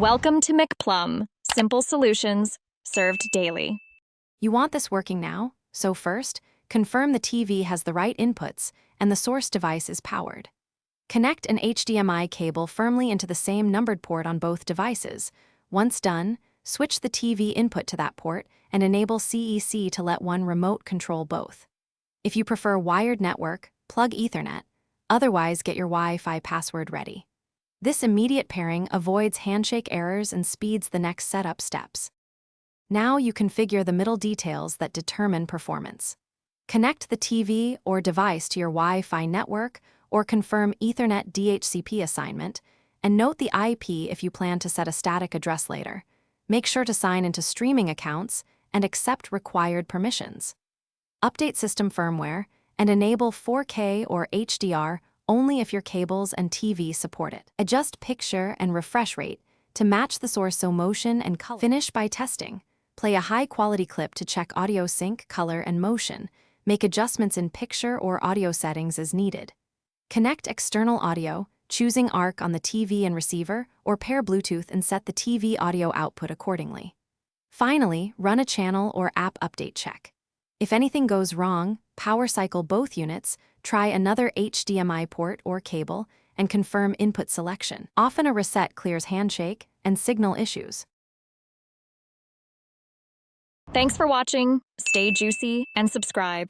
Welcome to McPlum, simple solutions served daily. You want this working now, so first, confirm the TV has the right inputs and the source device is powered. Connect an HDMI cable firmly into the same numbered port on both devices. Once done, switch the TV input to that port and enable CEC to let one remote control both. If you prefer wired network, plug Ethernet. Otherwise, get your Wi-Fi password ready. This immediate pairing avoids handshake errors and speeds the next setup steps. Now you configure the middle details that determine performance. Connect the TV or device to your Wi-Fi network or confirm Ethernet DHCP assignment, and note the IP if you plan to set a static address later. Make sure to sign into streaming accounts and accept required permissions. Update system firmware and enable 4K or HDR only if your cables and TV support it. Adjust picture and refresh rate to match the source so motion and color. Finish by testing. Play a high-quality clip to check audio sync, color, and motion. Make adjustments in picture or audio settings as needed. Connect external audio, choosing ARC on the TV and receiver, or pair Bluetooth and set the TV audio output accordingly. Finally, run a channel or app update check. If anything goes wrong, power cycle both units, try another HDMI port or cable, and confirm input selection. Often a reset clears handshake and signal issues. Thanks for watching. Stay juicy and subscribe.